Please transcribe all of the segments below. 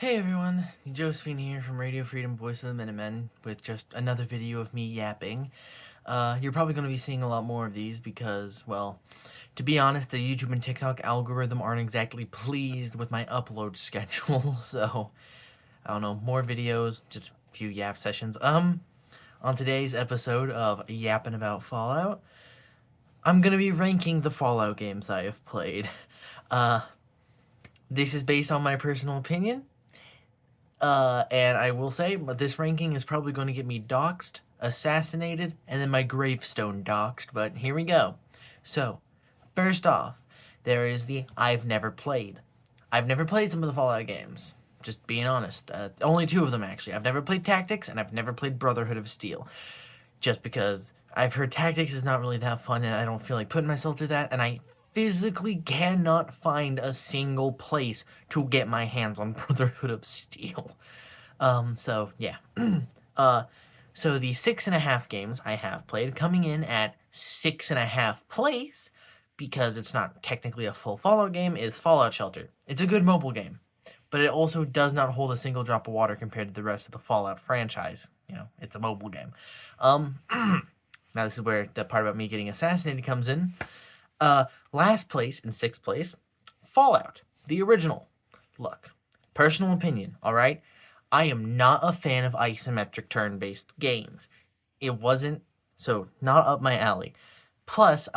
Hey everyone, Josephine here from Radio Freedom Voice of the Minutemen with just another video of me yapping. You're probably going to be seeing a lot more of these because, well, to be honest, the YouTube and TikTok algorithm aren't exactly pleased with my upload schedule, so, I don't know, more videos, just a few yap sessions. On today's episode of Yapping About Fallout, I'm going to be ranking the Fallout games I have played. Uh, this is based on my personal opinion. And I will say, but this ranking is probably going to get me doxxed, assassinated, and then my gravestone doxxed, but here we go. So, first off, there is the I've never played. I've never played some of the Fallout games. Just being honest. Only two of them, actually. I've never played Tactics, and I've never played Brotherhood of Steel. Just because I've heard Tactics is not really that fun, and I don't feel like putting myself through that, and I physically cannot find a single place to get my hands on Brotherhood of Steel. So yeah. uh, so the 6.5 games I have played, coming in at 6.5 place, because it's not technically a full Fallout game, is Fallout Shelter. It's a good mobile game, but it also does not hold a single drop of water compared to the rest of the Fallout franchise. You know, it's a mobile game. Now this is where the part about me getting assassinated comes in. Last place in 6th place, Fallout, the original. Look, personal opinion, alright? I am not a fan of isometric turn-based games. It wasn't, so not up my alley. Plus,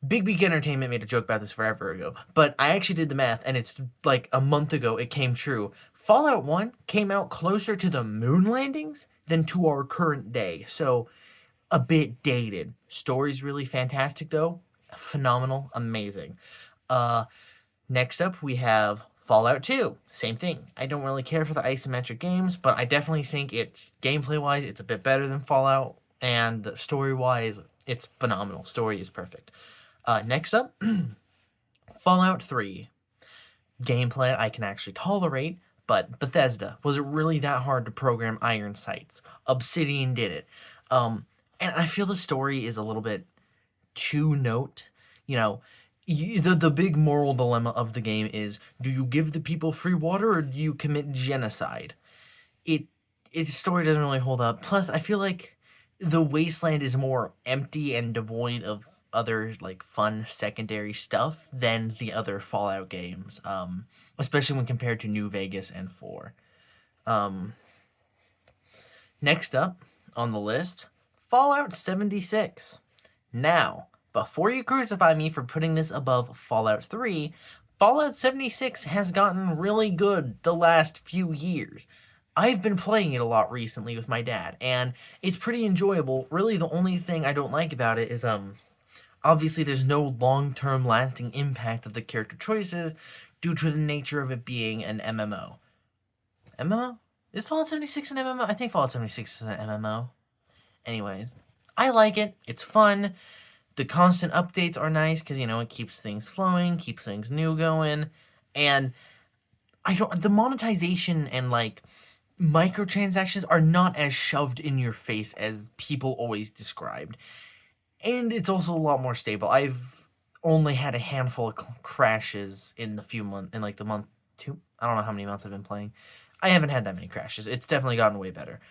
Big Beak Entertainment made a joke about this forever ago, but I actually did the math, and it's like a month ago it came true. Fallout 1 came out closer to the moon landings than to our current day, so a bit dated. Story's really fantastic, though. Phenomenal, amazing. Next up, we have Fallout 2. Same thing. I don't really care for the isometric games, but I definitely think it's gameplay-wise, it's a bit better than Fallout, and story-wise, it's phenomenal. Story is perfect. Next up, Fallout 3. Gameplay I can actually tolerate, but Bethesda, was it really that hard to program iron sights? Obsidian did it. And I feel the story is a little bit two note. You know, the big moral dilemma of the game is: do you give the people free water or do you commit genocide? Its story doesn't really hold up. Plus, I feel like the wasteland is more empty and devoid of other like fun secondary stuff than the other Fallout games. Especially when compared to New Vegas and 4. Um, Next up on the list, Fallout 76. Now, before you crucify me for putting this above Fallout 3, Fallout 76 has gotten really good the last few years. I've been playing it a lot recently with my dad, and it's pretty enjoyable. Really, the only thing I don't like about it is, obviously there's no long-term lasting impact of the character choices due to the nature of it being an MMO. MMO? Is Fallout 76 an MMO? I think Fallout 76 is an MMO. Anyways, I like it. It's fun. The constant updates are nice because, you know, it keeps things flowing, keeps things new going. And the monetization and, like, microtransactions are not as shoved in your face as people always described. And it's also a lot more stable. I've only had a handful of crashes in the month 2. I don't know how many months I've been playing. I haven't had that many crashes. It's definitely gotten way better.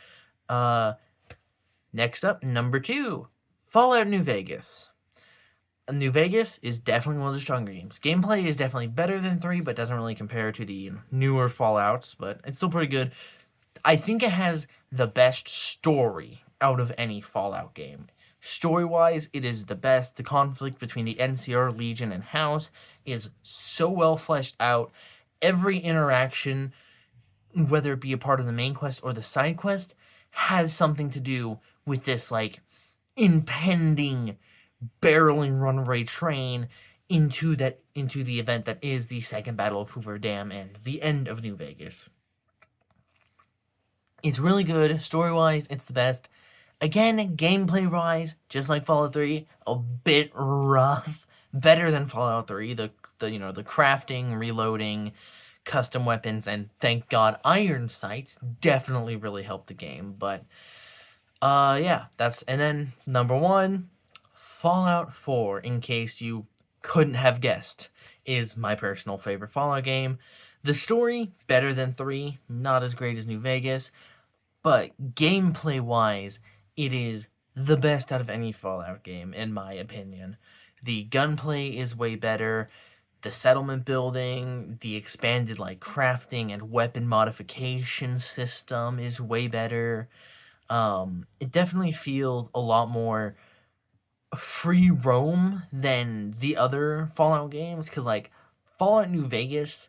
Next up, number 2, Fallout New Vegas. New Vegas is definitely one of the stronger games. Gameplay is definitely better than 3, but doesn't really compare to the newer Fallouts, but it's still pretty good. I think it has the best story out of any Fallout game. Story-wise, it is the best. The conflict between the NCR, Legion, and House is so well fleshed out. Every interaction, whether it be a part of the main quest or the side quest, has something to do with this, like, impending barreling runaway train into the event that is the Second Battle of Hoover Dam and the end of New Vegas. It's really good. Story-wise, it's the best. Again, gameplay-wise, just like Fallout 3, a bit rough. Better than Fallout 3. The crafting, reloading, custom weapons, and thank God iron sights definitely really helped the game. But yeah, and then number 1, Fallout 4, in case you couldn't have guessed, is my personal favorite Fallout game. The story, better than 3, not as great as New Vegas, but gameplay-wise, it is the best out of any Fallout game, in my opinion. The gunplay is way better, the settlement building, the expanded, like, crafting and weapon modification system is way better. It definitely feels a lot more free roam than the other Fallout games, because, like, Fallout New Vegas,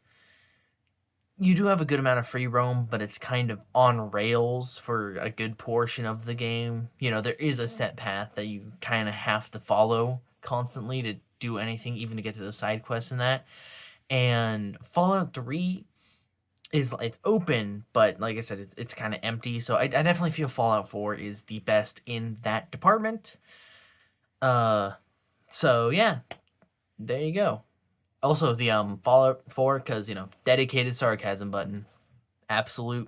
you do have a good amount of free roam, but it's kind of on rails for a good portion of the game. You know, there is a set path that you kind of have to follow constantly to do anything, even to get to the side quests and that. And Fallout 3 is, it's open, but like I said, it's kind of empty. So I definitely feel Fallout 4 is the best in that department. So yeah, there you go. Also, the Fallout 4, because, you know, dedicated sarcasm button. Absolute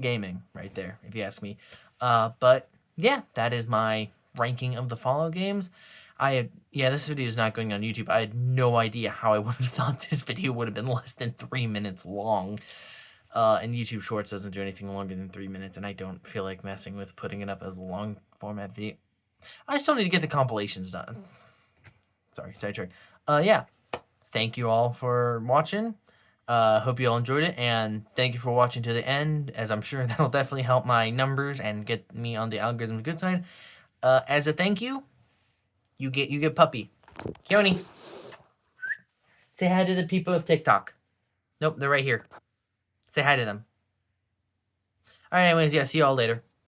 gaming right there, if you ask me. But yeah, that is my ranking of the Fallout games. This video is not going on YouTube. I had no idea how I would have thought this video would have been less than 3 minutes long. And YouTube Shorts doesn't do anything longer than 3 minutes, and I don't feel like messing with putting it up as a long format video. I still need to get the compilations done. Sorry, sidetrack. Yeah. Thank you all for watching. Hope you all enjoyed it, and thank you for watching to the end, as I'm sure that'll definitely help my numbers and get me on the algorithm's good side. As a thank you, you get puppy. Keone, say hi to the people of TikTok. Nope, they're right here. Say hi to them. Alright, anyways, yeah, see you all later.